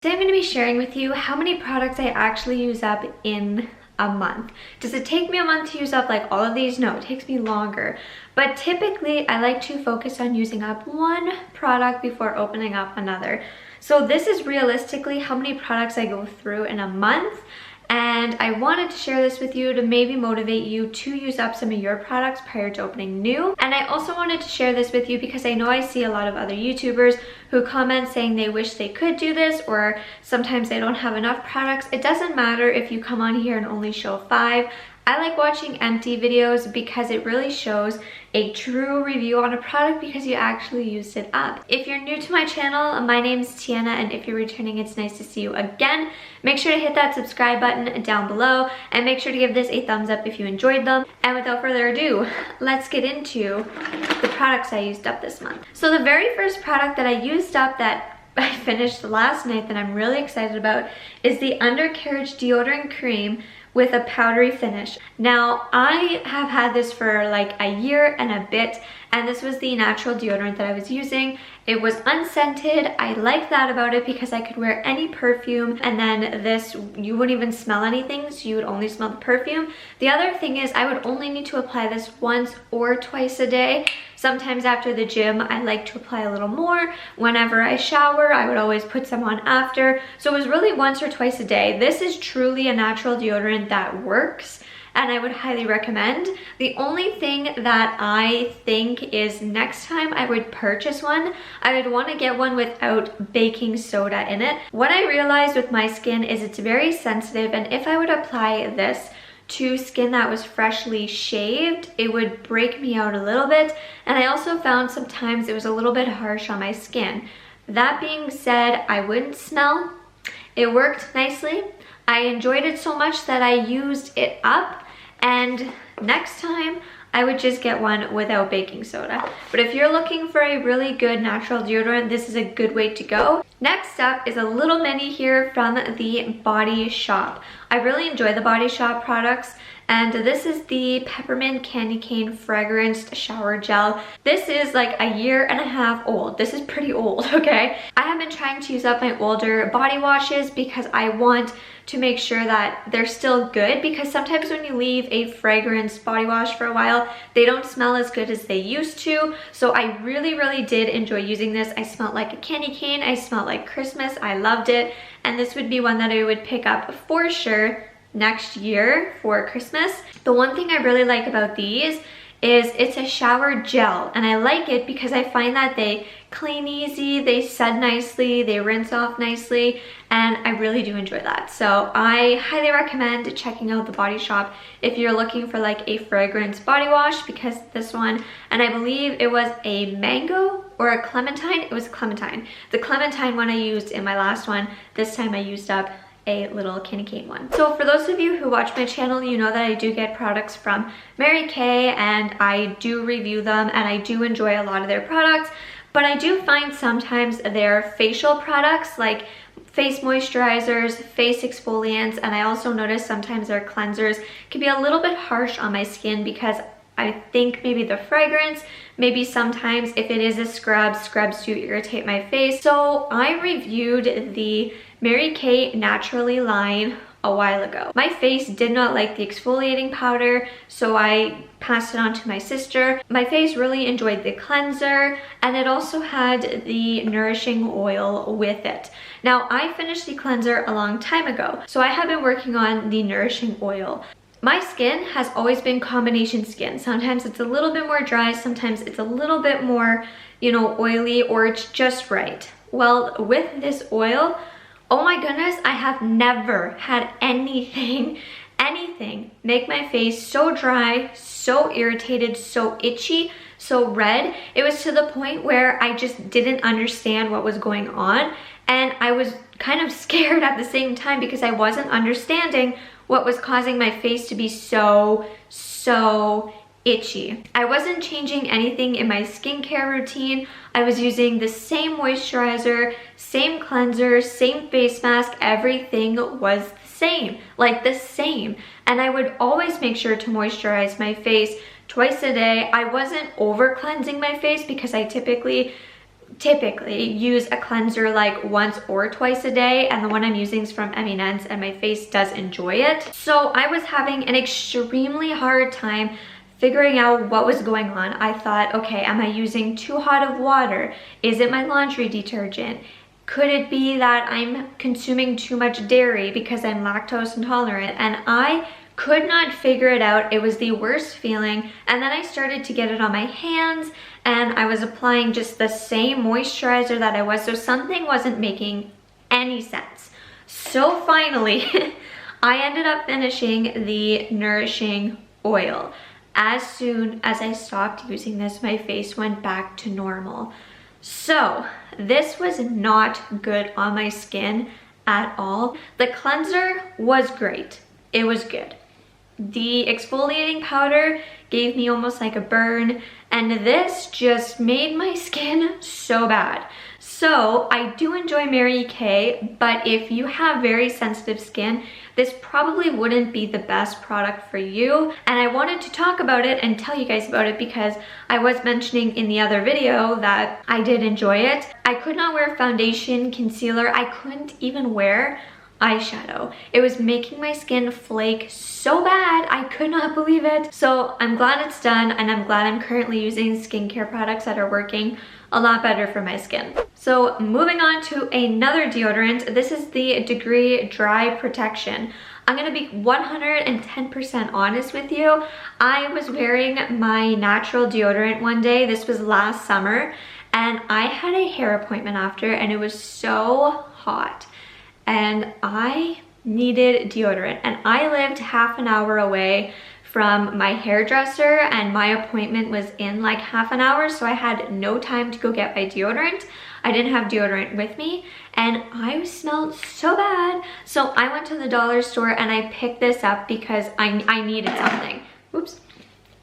Today I'm going to be sharing with you how many products I actually use up in a month. Does it take me a month to use up like all of these? No, it takes me longer. But typically I like to focus on using up one product before opening up another. So this is realistically how many products I go through in a month. And I wanted to share this with you to maybe motivate you to use up some of your products prior to opening new. And I also wanted to share this with you because I know I see a lot of other YouTubers who comment saying they wish they could do this, or sometimes they don't have enough products. It doesn't matter if you come on here and only show 5. I like watching empty videos because it really shows a true review on a product because you actually used it up. If you're new to my channel, my name's Tiana, and if you're returning, it's nice to see you again. Make sure to hit that subscribe button down below and make sure to give this a thumbs up if you enjoyed them. And without further ado, let's get into the products I used up this month. So the very first product that I used up that I finished last night that I'm really excited about is the Undercarriage Deodorant Cream with a powdery finish. Now, I have had this for like a year and a bit, and this was the natural deodorant that I was using. It was unscented. I like that about it because I could wear any perfume, and then this, you wouldn't even smell anything, so you would only smell the perfume. The other thing is I would only need to apply this once or twice a day. Sometimes after the gym, I like to apply a little more. Whenever I shower, I would always put some on after. So it was really once or twice a day. This is truly a natural deodorant that works, and I would highly recommend. The only thing that I think is next time I would purchase one, I would want to get one without baking soda in it. What I realized with my skin is it's very sensitive, and if I would apply this to skin that was freshly shaved, it would break me out a little bit, and I also found sometimes it was a little bit harsh on my skin. That being said, I wouldn't smell. It worked nicely. I enjoyed it so much that I used it up, and next time I would just get one without baking soda. But if you're looking for a really good natural deodorant, this is a good way to go. Next up is a little mini here from the Body Shop. I really enjoy the Body Shop products, and this is the Peppermint Candy Cane Fragranced Shower Gel. This is like a year and a half old. This is pretty old, okay? I have been trying to use up my older body washes because I want to make sure that they're still good, because sometimes when you leave a fragranced body wash for a while, they don't smell as good as they used to. So I really did enjoy using this. I smelled like a candy cane. I smelled like Christmas. I loved it. And this would be one that I would pick up for sure next year for Christmas. The one thing I really like about these is it's a shower gel, and I like it because I find that they clean easy, they set nicely, they rinse off nicely, and I really do enjoy that. So I highly recommend checking out the Body Shop if you're looking for like a fragrance body wash, because this one, and I believe it was a mango or a clementine. It was a clementine. The clementine one I used in my last one. This time I used up a little candy cane one. So for those of you who watch my channel, you know that I do get products from Mary Kay, and I do review them, and I do enjoy a lot of their products. But I do find sometimes their facial products, like face moisturizers, face exfoliants, and I also notice sometimes their cleansers can be a little bit harsh on my skin, because I think maybe the fragrance, maybe sometimes if it is a scrub, scrubs do irritate my face. So I reviewed the Mary Kay Naturally line a while ago. My face did not like the exfoliating powder, so I passed it on to my sister. My face really enjoyed the cleanser, and it also had the nourishing oil with it. Now, I finished the cleanser a long time ago, so I have been working on the nourishing oil. My skin has always been combination skin. Sometimes it's a little bit more dry, sometimes it's a little bit more, you know, oily, or it's just right. Well, with this oil, oh my goodness, I have never had anything make my face so dry, so irritated, so itchy, so red. It was to the point where I just didn't understand what was going on, and I was kind of scared at the same time because I wasn't understanding what was causing my face to be so itchy. I wasn't changing anything in my skincare routine. I was using the same moisturizer, same cleanser, same face mask. Everything was the same, like the same. And I would always make sure to moisturize my face twice a day. I wasn't over cleansing my face because I typically typically use a cleanser like once or twice a day, and the one I'm using is from Eminence and my face does enjoy it. So I was having an extremely hard time figuring out what was going on. I thought, okay, am I using too hot of water? Is it my laundry detergent? Could it be that I'm consuming too much dairy because I'm lactose intolerant? And I could not figure it out. It was the worst feeling. And then I started to get it on my hands, and I was applying just the same moisturizer that I was, so something wasn't making any sense. So finally, I ended up finishing the nourishing oil. As soon as I stopped using this, my face went back to normal. So this was not good on my skin at all. The cleanser was great. It was good. The exfoliating powder gave me almost like a burn, and this just made my skin so bad. So I do enjoy Mary Kay, but if you have very sensitive skin, this probably wouldn't be the best product for you. And I wanted to talk about it and tell you guys about it because I was mentioning in the other video that I did enjoy it. I could not wear foundation, concealer. I couldn't even wear eyeshadow. It was making my skin flake so bad. I could not believe it. So I'm glad it's done, and I'm glad I'm currently using skincare products that are working a lot better for my skin. So moving on to another deodorant. This is the Degree Dry Protection. I'm gonna be 110% honest with you. I was wearing my natural deodorant one day. This was last summer, and I had a hair appointment after, and it was so hot. And I needed deodorant, and I lived half an hour away from my hairdresser, and my appointment was in like half an hour, so I had no time to go get my deodorant. I didn't have deodorant with me, and I smelled so bad. So I went to the dollar store and I picked this up because I needed something. Oops.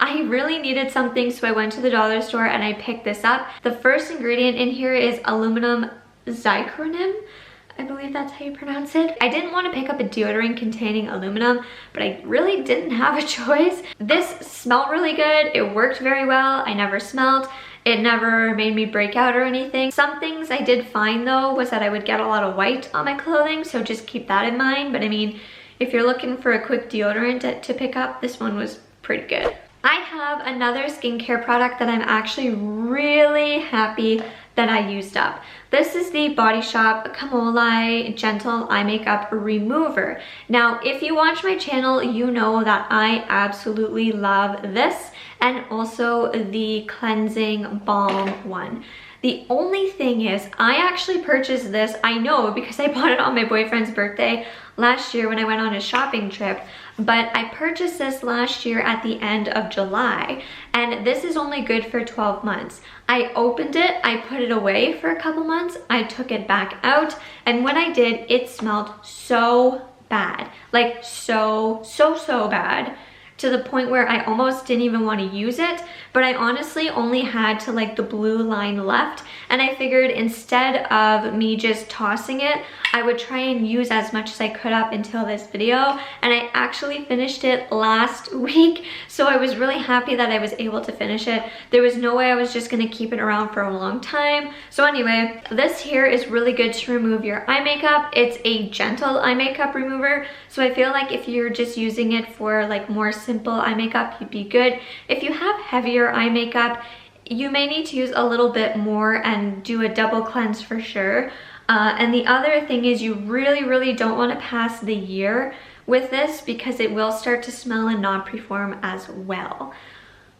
I really needed something, so I went to the dollar store and I picked this up. The first ingredient in here is aluminum zirconium. I believe that's how you pronounce it. I didn't want to pick up a deodorant containing aluminum, but I really didn't have a choice. This smelled really good. It worked very well. I never smelled. It never made me break out or anything. Some things I did find though was that I would get a lot of white on my clothing, so just keep that in mind. But I mean, if you're looking for a quick deodorant to pick up, this one was pretty good. I have another skincare product that I'm actually really happy that I used up. This is the Body Shop Coleye Gentle Eye Makeup Remover. Now, if you watch my channel, you know that I absolutely love this, and also the Cleansing Balm one. The only thing is, I actually purchased this, I know, because I bought it on my boyfriend's birthday last year when I went on a shopping trip, but I purchased this last year at the end of July, and this is only good for 12 months. I opened it, I put it away for a couple months, I took it back out, and when I did, it smelled so bad. Like so bad, to the point where I almost didn't even want to use it. But I honestly only had to like the blue line left, and I figured instead of me just tossing it, I would try and use as much as I could up until this video, and I actually finished it last week, so I was really happy that I was able to finish it. There was no way I was just gonna keep it around for a long time. So anyway, this here is really good to remove your eye makeup. It's a gentle eye makeup remover, so I feel like if you're just using it for like more simple eye makeup, you'd be good. If you have heavier eye makeup, you may need to use a little bit more and do a double cleanse for sure. And the other thing is, you really don't want to pass the year with this because it will start to smell and not perform as well.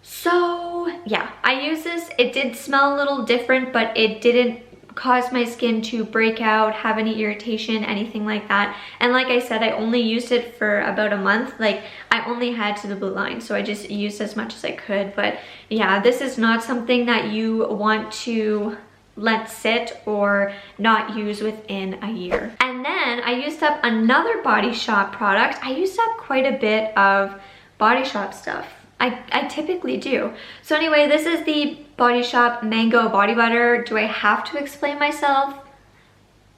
So yeah, I use this. It did smell a little different, but it didn't cause my skin to break out, have any irritation, anything like that. And like I said, I only used it for about a month. Like, I only had to the blue line, so I just used as much as I could. But yeah, this is not something that you want to let sit or not use within a year. And then I used up another Body Shop product. I used up quite a bit of Body Shop stuff. I typically do. So anyway, this is the Body Shop Mango Body Butter. Do I have to explain myself?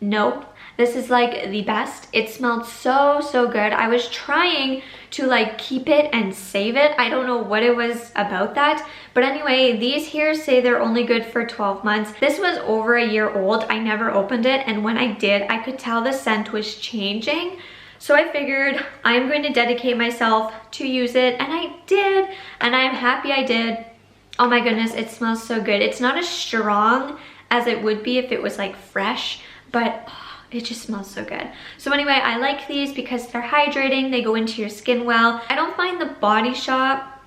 Nope. This is like the best. It smelled so, so good. I was trying to like keep it and save it. I don't know what it was about that. But anyway, these here say they're only good for 12 months. This was over a year old. I never opened it. And when I did, I could tell the scent was changing. So I figured I'm going to dedicate myself to use it, and I did, and I'm happy I did. Oh my goodness, it smells so good. It's not as strong as it would be if it was like fresh, but oh, it just smells so good. So anyway, I like these because they're hydrating, they go into your skin well. I don't find the Body Shop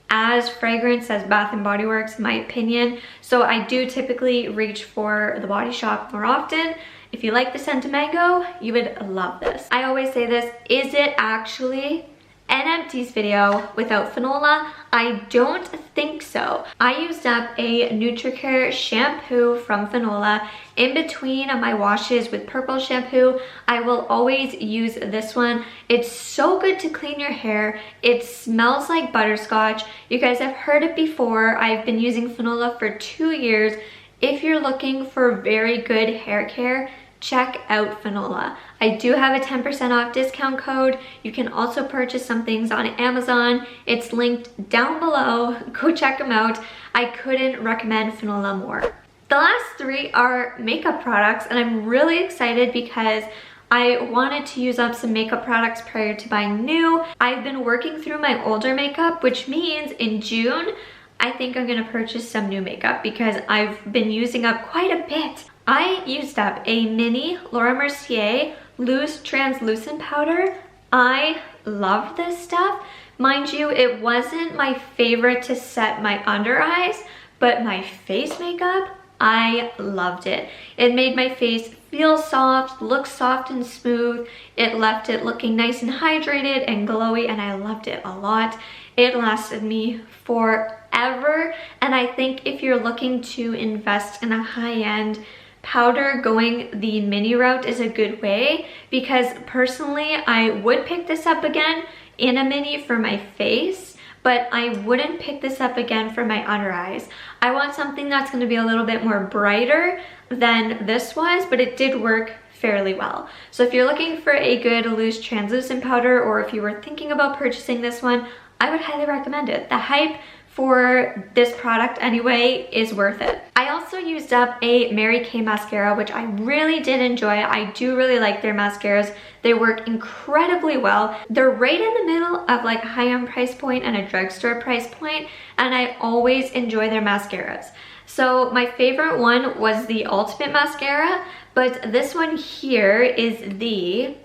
as fragrance as Bath & Body Works, in my opinion. So I do typically reach for the Body Shop more often. If you like the scent of mango, you would love this. I always say this, is it actually an Empties video without Fanola? I don't think so. I used up a Nutricare shampoo from Fanola in between of my washes with purple shampoo. I will always use this one. It's so good to clean your hair. It smells like butterscotch. You guys have heard it before. I've been using Fanola for 2 years. If you're looking for very good hair care, check out Fanola. I do have a 10% off discount code. You can also purchase some things on Amazon. It's linked down below. Go check them out. I couldn't recommend Fanola more. The last 3 are makeup products, and I'm really excited because I wanted to use up some makeup products prior to buying new. I've been working through my older makeup, which means in June, I think I'm gonna purchase some new makeup because I've been using up quite a bit. I used up a mini Laura Mercier loose translucent powder. I love this stuff. Mind you, it wasn't my favorite to set my under eyes, but my face makeup, I loved it. It made my face feel soft, look soft and smooth. It left it looking nice and hydrated and glowy, and I loved it a lot. It lasted me forever, and I think if you're looking to invest in a high-end powder, going the mini route is a good way, because personally I would pick this up again in a mini for my face, but I wouldn't pick this up again for my under eyes. I want something that's going to be a little bit more brighter than this was, but it did work fairly well. So if you're looking for a good loose translucent powder, or if you were thinking about purchasing this one, I would highly recommend it. The hype for this product anyway is worth it. I also used up a Kay Mascara, which I really did enjoy. I do really like their mascaras. They work incredibly well. They're right in the middle of like a high-end price point and a drugstore price point, and I always enjoy their mascaras. So my favorite one was the Ultimate Mascara, but this one here is the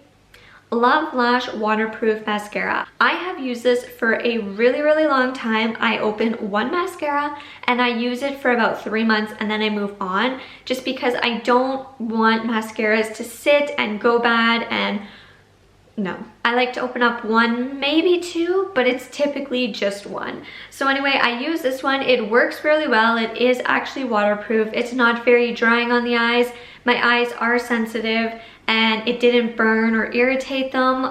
Love Lash Waterproof Mascara. I have used this for a really, really long time. I open one mascara and I use it for about 3 months and then I move on, just because I don't want mascaras to sit and go bad, and no. I like to open up one, maybe 2, but it's typically just 1. So anyway, I use this one. It works really well. It is actually waterproof. It's not very drying on the eyes. My eyes are sensitive and it didn't burn or irritate them.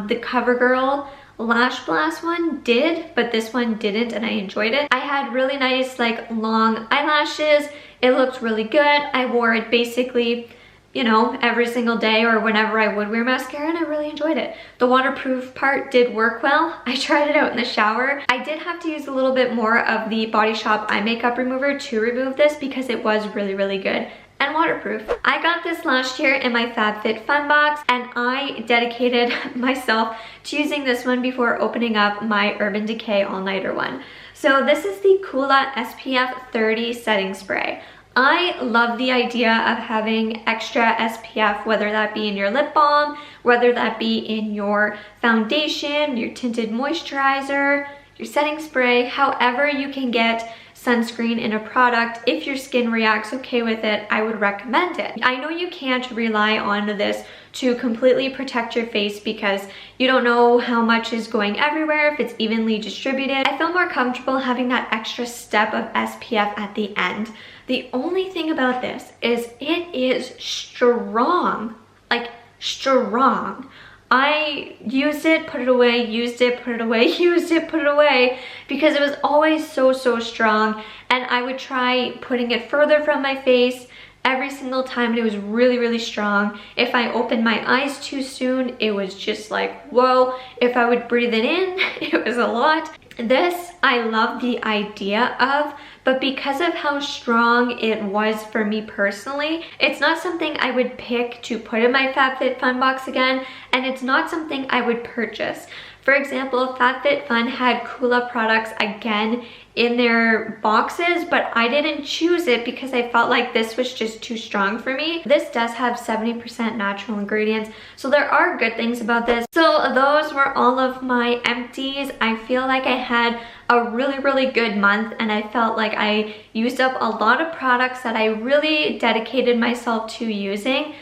The CoverGirl Lash Blast one did, but this one didn't, and I enjoyed it. I had really nice like long eyelashes. It looked really good. I wore it basically, you know, every single day or whenever I would wear mascara, and I really enjoyed it. The waterproof part did work well. I tried it out in the shower. I did have to use a little bit more of the Body Shop eye makeup remover to remove this because it was really, really good and waterproof. I got this last year in my FabFitFun box, and I dedicated myself to using this one before opening up my Urban Decay All-Nighter one. So this is the Coolant SPF 30 setting spray. I love the idea of having extra SPF, whether that be in your lip balm, whether that be in your foundation, your tinted moisturizer, your setting spray, however you can get sunscreen in a product. If your skin reacts okay with it, I would recommend it. I know you can't rely on this to completely protect your face because you don't know how much is going everywhere, if it's evenly distributed. I feel more comfortable having that extra step of SPF at the end. The only thing about this is it is strong, like strong. I used it, put it away, used it, put it away, used it, put it away, because it was always so, so strong. And I would try putting it further from my face every single time, and it was really, really strong. If I opened my eyes too soon, it was just like, whoa. If I would breathe it in, it was a lot. This I love the idea of, but because of how strong it was for me personally, it's not something I would pick to put in my FabFitFun box again, and it's not something I would purchase. For example, FabFitFun had Coolant products again in their boxes, but I didn't choose it because I felt like this was just too strong for me. This does have 70% natural ingredients, so there are good things about this. So those were all of my empties. I feel like I had a really, really good month, and I felt like I used up a lot of products that I really dedicated myself to using.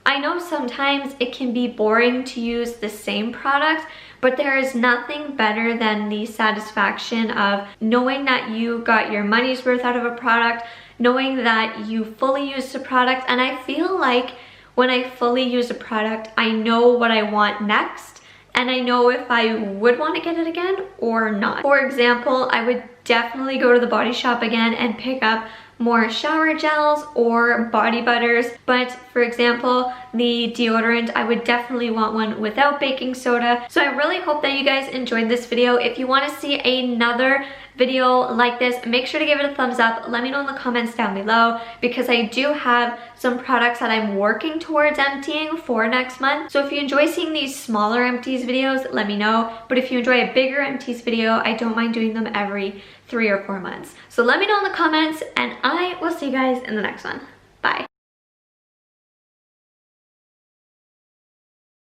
I know sometimes it can be boring to use the same product, but there is nothing better than the satisfaction of knowing that you got your money's worth out of a product, knowing that you fully used a product. And I feel like when I fully use a product, I know what I want next, and I know if I would want to get it again or not. For example, I would definitely go to the Body Shop again and pick up more shower gels or body butters. But for example, the deodorant, I would definitely want one without baking soda. So I really hope that you guys enjoyed this video. If you want to see another video like this, make sure to give it a thumbs up. Let me know in the comments down below, because I do have some products that I'm working towards emptying for next month. So if you enjoy seeing these smaller empties videos, let me know. But if you enjoy a bigger empties video, I don't mind doing them every 3 or 4 months. So let me know in the comments, and I will see you guys in the next one.